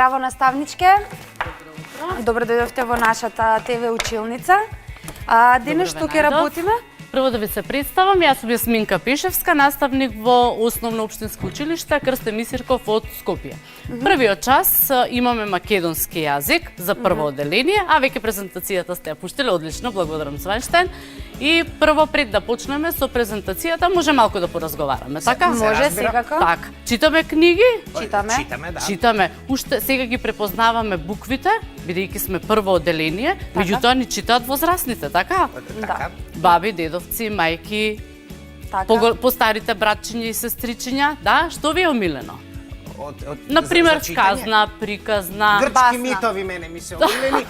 Здраво, наставничке. Добро дојдовте во нашата ТВ училница. Денес што ќе работиме? Прво да ви се представам, јас сум Јасминка Пешевска, наставник во Основно општинско училиште Крстен Мисирков од Скопје. Првиот час имаме македонски јазик за прво одделение, а веќе презентацијата сте ја пуштиле, одлично, благодарам Сванштен. И прво пред да почнеме со презентацијата, може малку да поразговараме, така? Може, секако. Така, читаме книги? Читаме. Да. Читаме. Уште сега ги препознаваме буквите, бидејќи сме прво одделение, меѓутоа ни читаат возрастните, така? Да. Баби, дедовци, мајки, Така. постарите братчиња и сестричиња, да? Што ви е омилено? за Например, читање? сказна, приказна, Грчки басна. митови мене ми се омилени,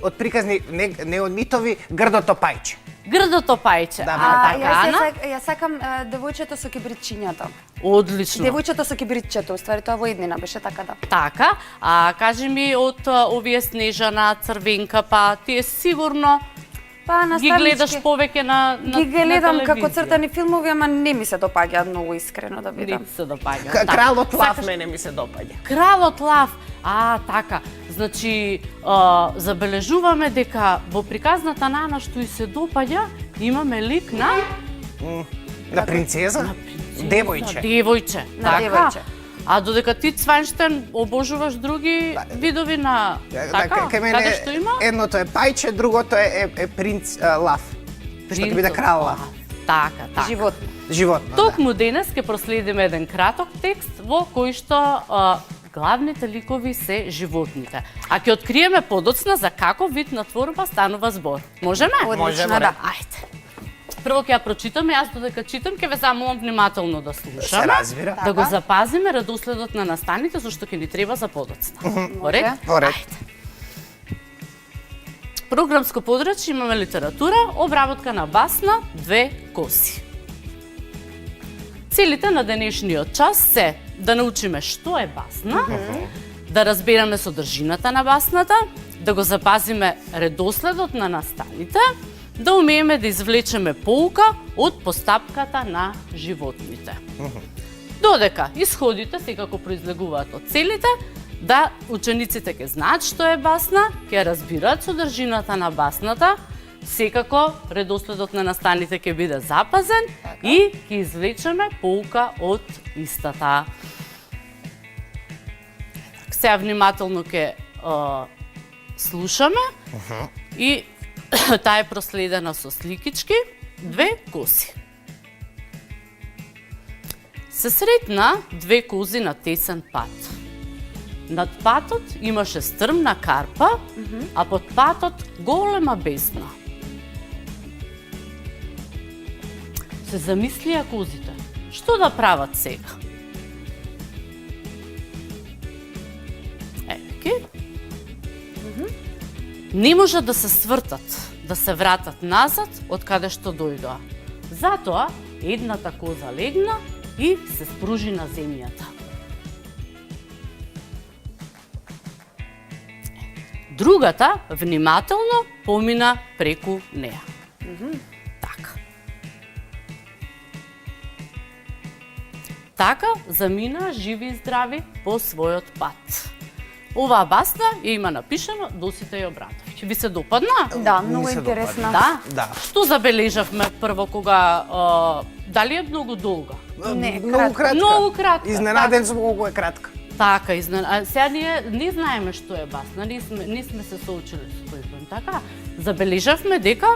од приказни не од митови, грдото пајче. грдото пајче. Да, Јас сакам девојчето со кибричињата. Одлично. Девојчето со кибриччето, уствари тоа во еднина беше така да. Така, кажи ми од овие Снежана, Црвенка, па ти е сигурно Па ги гледаш повеќе на Ги гледам на како телевизија. цртани филмови, ама не ми се допаѓаат многу искрено да Не бидам. ти се допаѓа. Така. Кралот лав Сакаш- мене ми се допаѓа. Кралот лав. Така. Значи, забележуваме дека во приказната Нана што и се допаѓа, имаме лик на На принцеза? Девојче. Девојче. На така. девојче. А додека ти Цванштен обожуваш други видови на така, Кај мене каде што има? едното е пајче, другото е принц лав. Што ќе биде крал лав. Така, така. Животно. Животно, да. Токму денес ќе проследиме еден краток текст во кој што главните ликови се животните. А ќе откриеме подоцна за каков вид на творба станува збор. Можеме? Одлично, Можеме, да. Ајде. Прво ќе ја прочитаме, јас додека читам ќе ве замолам внимателно да слушаме. Се разбира. Да го запазиме редоследот на настаните, зашто ќе ни треба за подоцна. Во ред? Во ред. Ајде. Програмско подрачје имаме литература, обработка на басна, 2 коси. Целите на денешниот час се да научиме што е басна, да разбереме содржината на басната, да го запазиме редоследот на настаните, да умееме да извлечеме поука од постапката на животните. Додека исходите секако произлегуваат од целите, да учениците ќе знаат што е басна, ќе разбираат содржината на басната, секако редоследот на настаните ќе биде запазен и ќе извлечеме поука од истата. Сега внимателно ќе слушаме и таа е проследена со сликички, 2 коси. Се сретна 2 кози на тесен пат. Над патот имаше стрмна карпа, а под патот голема бездна. Се замислија козите, што да прават сега? Не можат да се свртат, да се вратат назад од каде што дојдоа. Затоа едната коза легна и се спружи на земјата. Другата внимателно помина преку неа. Така. Така замина живи и здрави по својот пат. Оваа басна ја има напишано Досите Јобратовиќ. Ви се допадна? Да, Ми многу се интересна. Да? Да. Што забележавме прво кога дали е многу долга? Не, Многу кратка. Многу кратка. Изненаден сум колку е кратка. Така, сега ние не знаеме што е басна, не сме се соочили со тој поем. Така, забележавме дека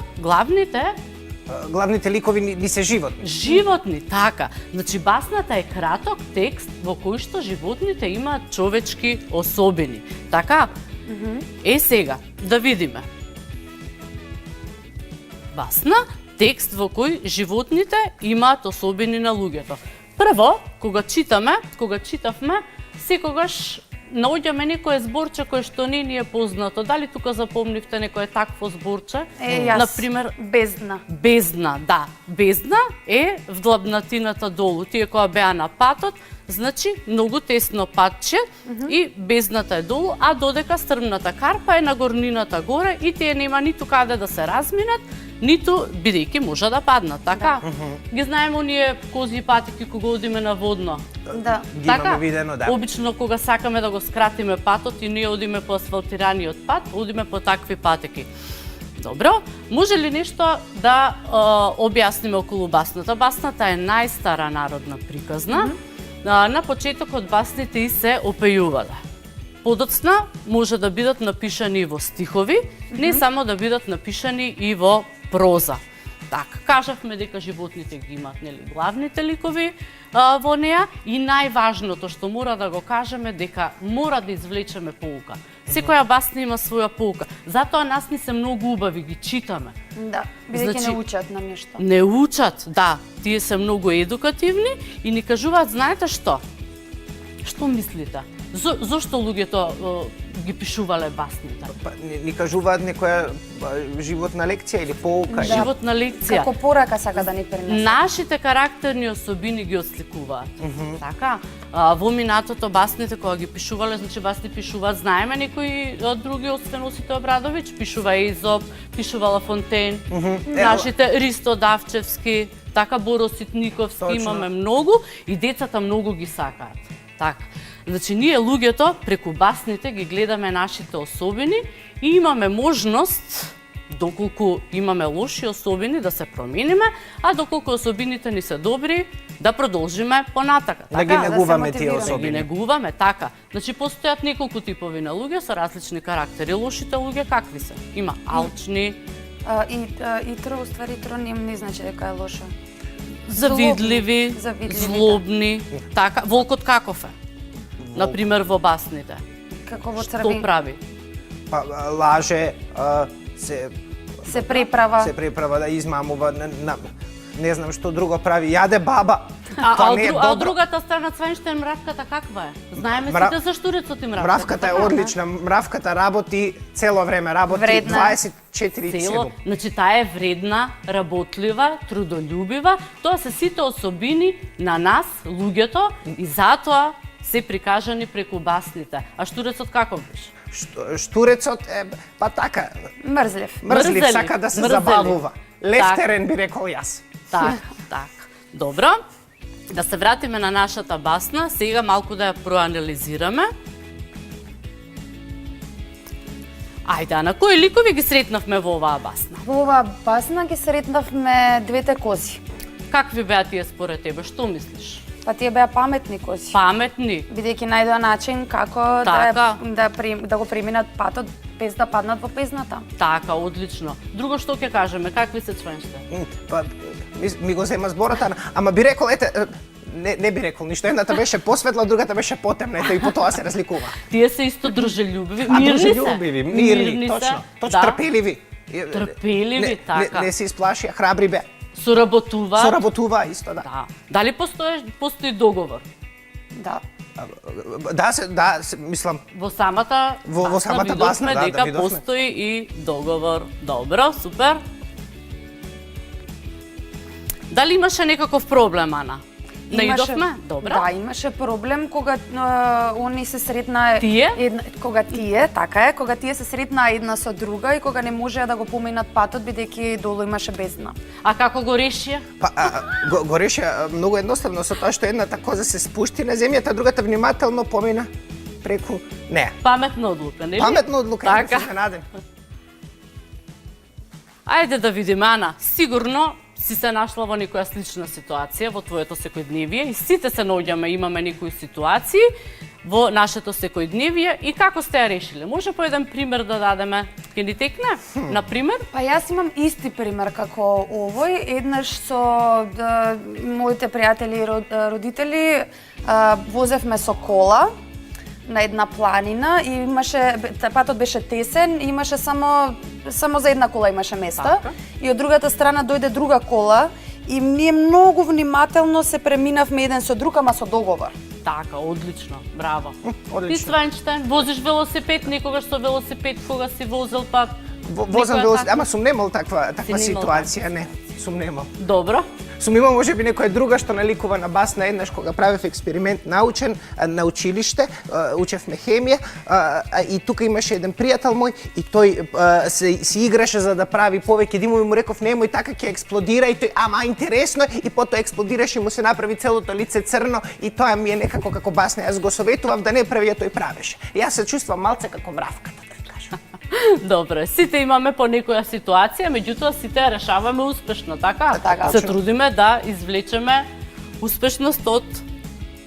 Главните ликови ни се животни. животни, така. Значи басната е краток текст во кој што животните имаат човечки особини. Така? Сега, да видиме. Басна, текст во кој животните имаат особини на луѓето. Прво, кога читавме, секогаш наоѓаме некое зборче кое што не ни е познато. Дали тука запомнивте некое такво зборче? Јас. Например, Бездна. бездна, да. Бездна е вдлабнатината долу. Тие која беа на патот, значи многу тесно патче и бездната е долу, а додека стрмната карпа е на горнината горе и тие нема ниту каде да се разминат, ниту бидејќи може да паднат, така? Ги знаеме оние кози и патеки кога одиме на водно. Да. Ги имаме видено, да. Обично кога сакаме да го скратиме патот и ние одиме по асфалтираниот пат, одиме по такви патеки. Добро, може ли нешто да објасниме околу басната? Басната е најстара народна приказна. На почетокот басните и се опејувале. Подоцна може да бидат напишани во стихови, не само да бидат напишани и во проза. Така, кажавме дека животните ги имат, нели, главните ликови во неа и најважното што мора да го кажеме дека мора да извлечеме поука. Секоја басна има своја поука. Затоа нас ни се многу убави, ги читаме. Да, бидејќи Значи, не учат на нешто. Не учат, да. Тие се многу едукативни и ни кажуваат, знаете што? Што мислите? Зошто луѓето ги пишувале басните? Па, ни кажуваат некоја животна лекција или поука. Да. Животна лекција. Како порака сака да ни пренесе. Нашите карактерни особини ги отсликуваат. Така, во минатото басните кога ги пишувале, значи басни пишуваат, знаеме некои други освен Осите Обрадовиќ, пишува Езоп, пишувала Фонтен, нашите Ристо Давчевски, така Боро Ситниковски, Точно. имаме многу и децата многу ги сакаат. Така. Значи, ние луѓето преку басните ги гледаме нашите особини и имаме можност, доколку имаме лоши особини, да се промениме, а доколку особините ни се добри, да продолжиме понатака. Да ги Така? негуваме да се тие мотивираме. Да ги особини. негуваме, така. Значи, постојат неколку типови на луѓе со различни карактери. Лошите луѓе какви се? Има алчни, Итро, уствари, Итро не значи дека е лошо. завидливи, Завидливи, да. злобни, така. Волкот каков е? Например, во басните. Како во Што црвен прави? Па, лаже, се преправа. се преправа да измамува, не знам што друго прави, јаде баба. Тоа не е А од добро. другата страна Цвенштен мравката каква е? Знаеме Мра- сите за штурецот и мравката. Мравката е одлична, мравката работи цело време, работи Вредна. 24/7. Цело, значи таа е вредна, работлива, трудолюбива. Тоа се сите особини на нас, луѓето, и затоа се прикажани преку басните. А штурецот каков беше? Штурецот е, па така, Мрзлив. мрзлив, Мрзелив, сака да се мрзелив. забавува. Лефтерен би рекол јас. Так, так. Добро. Да се вратиме на нашата басна, сега малку да ја проанализираме. Ајде, а на кои ликови ги сретнавме во оваа басна? Во оваа басна ги сретнавме двете кози. Какви беа тие според тебе? Што мислиш? Па тие беа паметни кози. Паметни? Бидејќи најдоа начин како Така. да го преминат патот без да паднат во пезната. Така, одлично. Друго што ќе кажеме, какви се Цвенште? Па, ми го зема зборот, ама би рекол, ете, не би рекол ништо. Едната беше посветла, другата беше потемна, ето и по тоа се разликува. Тие се исто дружелюбиви, А мирни се. дружелюбиви, мирни, точно. Точно, Да. трпеливи. Трпеливи, така. Не се исплашија, храбри бе. Соработуваат. Соработува исто, да. Да. Дали постои договор? Да. Да, мислам, Во самата Во самата басна, да, дека видовме. постои и договор. Добро, супер. Дали имаше некаков проблем, Ана? Наидовме? Добро. Да, имаше проблем кога они се сретна Тие? кога тие се сретнаа една со друга и кога не можеа да го поминат патот бидејќи долу имаше бездна. А како го решија? па, го решија многу едноставно со тоа што едната коза се спушти на земјата, другата внимателно помина преку неа. Паметна одлука, нели? Паметно одлука, Така. така. Изненаден. Ајде да видиме, Ана. Сигурно си се нашла во некоја слична ситуација во твоето секојдневие и сите се наоѓаме, имаме некои ситуации во нашето секојдневие и како сте ја решиле? Може по еден пример да дадеме? Ке ни текне? На пример? Па јас имам исти пример како овој. Еднаш со моите пријатели и родители возевме со кола на една планина и патот беше тесен, имаше само за една кола имаше места. Така. И од другата страна дојде друга кола и ние многу внимателно се преминавме еден со друг, ама со договор. Така, одлично, браво. Одлично. Ти Свенчтен, возиш велосипед, некогаш со велосипед кога си возел па Возам некоја велосипед, така? ама сум немал таква немал ситуација, не, сум немал. Добро. Сум имал можеби некоја друга што наликува на басна еднаш кога правев експеримент научен на училиште, учевме хемија и тука имаше еден пријател мој и тој се играше за да прави повеќе димови, му реков немој така ќе експлодира и тој ама интересно и потоа експлодираше и му се направи целото лице црно и тоа ми е некако како басна. Јас го советував да не прави, а тој правеше. Јас се чувствувам малце како мравката, да кажам. Добре, сите имаме по некоја ситуација, меѓутоа сите ја решаваме успешно, така? Така. Се трудиме да извлечеме успешност од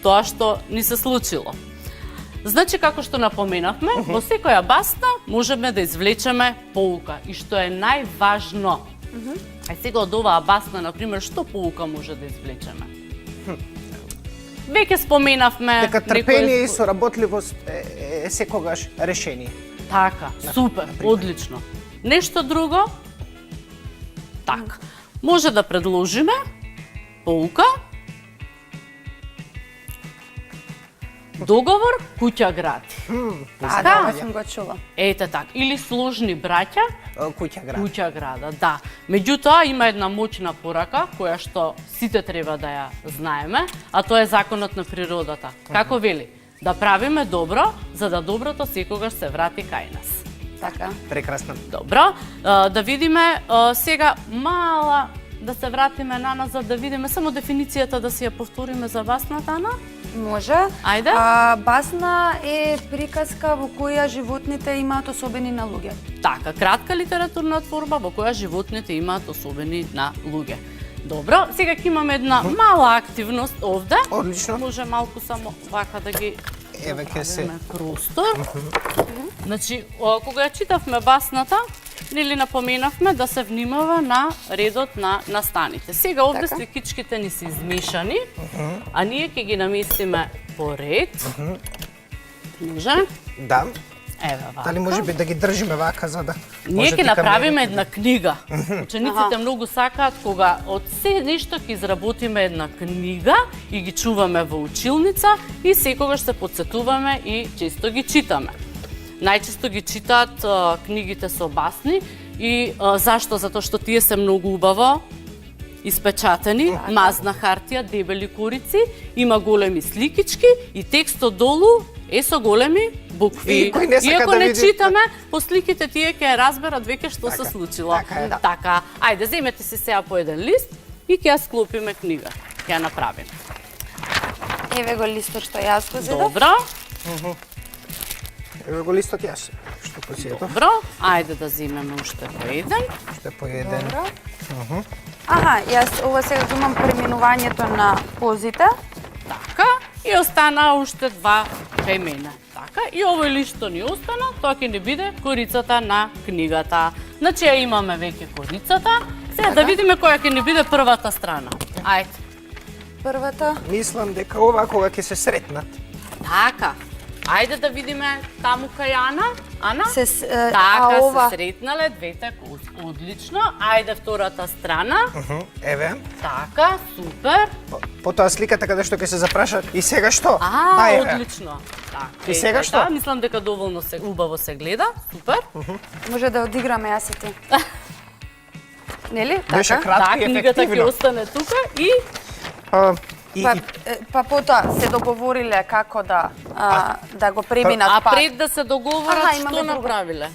тоа што ни се случило. Значи, како што напоменавме, во секоја басна можеме да извлечеме поука. И што е најважно, сега од оваа басна, например, што поука може да извлечеме? Веќе споменавме... Дека трпение и соработливост е секогаш решение. Така, супер, одлично. Нешто друго? Така. Може да предложиме поука. Договор куќа гради. Да, сум го чула. Ете така. Или сложни браќа Куќа град. куќа града, да. Меѓутоа има една моćна порака која што сите треба да ја знаеме, а тоа е законот на природата. Како вели? Да правиме добро, за да доброто секогаш се врати кај нас. Така. Прекрасно. Добро, да видиме сега мала, да се вратиме на назад, да видиме само дефиницијата, да си ја повториме за басната, Ана. Може. Ајде. Басна е приказка во која животните имаат особени налоги. Така, кратка литературна творба во која животните имаат особени налоги. Добро, сега ќе имаме една мала активност овде. Одлично. Може малку само вака да ги Еве ќе се направиме простор. Значи, кога ја читавме басната, нели напоменавме да се внимава на редот на настаните. Сега овде Така. сликичките ни се измешани, а ние ќе ги наместиме по ред. Може? да. Еве вака. Дали можеби да ги држиме вака за да Ние може ќе ти направиме камерите една книга. Учениците многу сакаат кога од се нешто ќе изработиме една книга и ги чуваме во училница и секогаш се потсетуваме и често ги читаме. Најчесто ги читаат книгите со басни и зашто? Затоа што тие се многу убаво испечатени, мазна хартија, дебели корици, има големи сликички и текстот долу е со големи букви. И кој не сака Иако да не види- читаме, по сликите тие ќе разберат веќе што се случило. така е. Така, ајде, земете се сега по еден лист и ќе ја склопиме книга. Ќе ја направиме. Еве го листот што јас го зедов. Добро, Еве го листот јас. Што посието? добро. Ајде да земеме уште по еден. Ще по еден. Добро. Аха, јас ова сега го имам преминувањето на позите. Така, и остана уште два кај мене. Така, и овој лист што ни остана, тоа ќе ни биде корицата на книгата. Значи ја имаме веќе корицата. Сега да видиме која ќе ни биде првата страна. Ајде. Првата. Мислам дека ова кога ќе се сретнат. Така. Ајде да видиме таму кај Ана. Ана? А Така, ова? се сретнале двете кози. Одлично. Ајде втората страна. Еве. Така, супер. Потоа сликата каде што ќе се запраша и сега што? Еве. Одлично. Така, И сега ете, што? Мислам дека доволно убаво се гледа. Супер. Може да одиграме јас и ти. Нели? Беше Така. кратко и Книгата ќе ефективно. остане тука и Па потоа се договориле како да го преминат пат. пред да се договорат Аха, имаме што друго. направиле.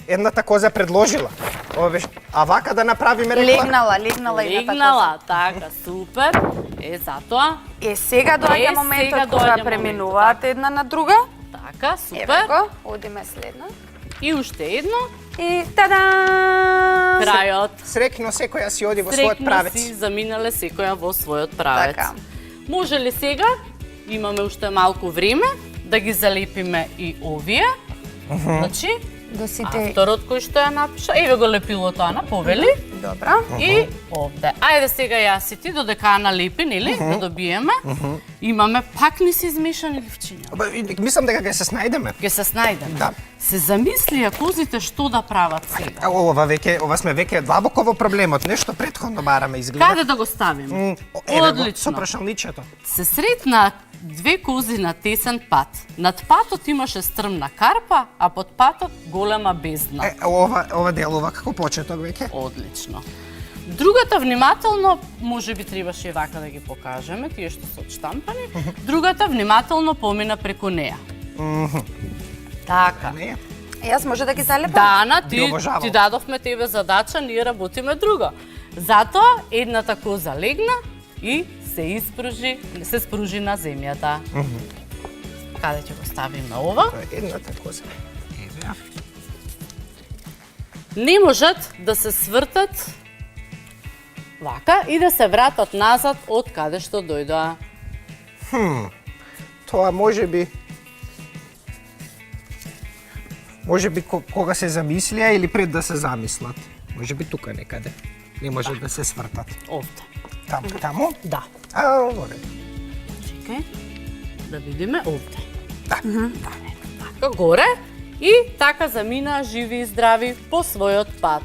едната коза предложила. Ова беше, а вака да направиме рекла. Легнала едната Легнала, така, супер. Затоа, коза. Сега доаѓа сега моментот доаѓа кога преминуваат една на друга. така, Еве супер. го, одиме следна. И уште едно. И тадам! Крајот. Среќно секоја си оди во својот Среќно правец. си заминале секоја во својот правец. Така. Може ли сега, имаме уште малку време, да ги залепиме и овие. Значи, До сите. авторот кој што ја напиша, еве го лепилото Ана, повели. Добра. И овде. Ајде сега јас и ти, додека Ана лепи, нели, да добиеме. Имаме пак ни се измешани ливчиња. Мислам дека ќе се снајдеме. Ќе се снајдеме. Да. Се замислија козите што да прават сега. Ова сме веќе длабоко во проблемот, нешто претходно бараме изгледа. Каде да го ставиме? Еве го, Одлично. со прашалничето. Се сретнаат две кози на тесен пат. Над патот имаше стрмна карпа, а под патот голема бездна. Ова делува како почеток веќе. Одлично. Другата внимателно, може би требаше и вака да ги покажеме, тие што се одштампани. Другата внимателно помина преку неа. Така. Не. Јас може да ги залепам? Дана, Би обожавал. ти дадовме тебе задача, ние работиме друго. Затоа едната коза легна и се спружи на земјата. Каде ќе го ставиме ова? Тоа е едната коза. Еве ја. Не можат да се свртат вака и да се вратат назад од каде што дојдоа. Тоа може би кога се замислија или пред да се замислат. Може би тука некаде. Не може да се свртат. Овде. Таму? Да. Овде. Чекај. Да видиме овде. Да. Така горе и така заминаа живи и здрави по својот пат.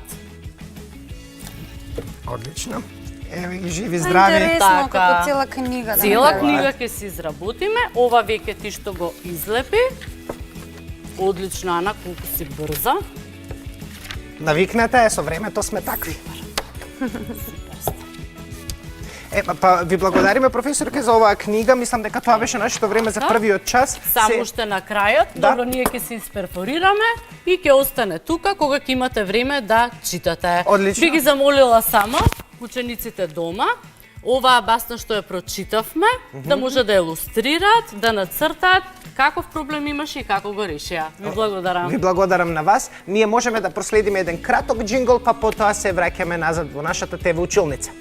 Одлично. Еве ги живи здрави. Интересно, Така. како цела книга. да Цела направи. книга ќе си изработиме. Ова веќе ти што го излепи. Одлично, Ана, колку си брза. Навикнете, со времето сме такви. Па ви благодариме, професорке, за оваа книга. Мислам дека тоа беше нашето време за првиот час. Само уште на крајот, Да. добро, ние ќе се isperforираме и ќе остане тука кога ќе имате време да читате. Одлично. Би ги замолила само учениците дома, оваа басна што ја прочитавме, да може да илустрираат, да нацртаат каков проблем имаше и како го решија. Ви благодарам. Ви благодарам на вас. Ние можеме да проследиме еден краток џингл, па потоа се враќаме назад во нашата ТВ училница.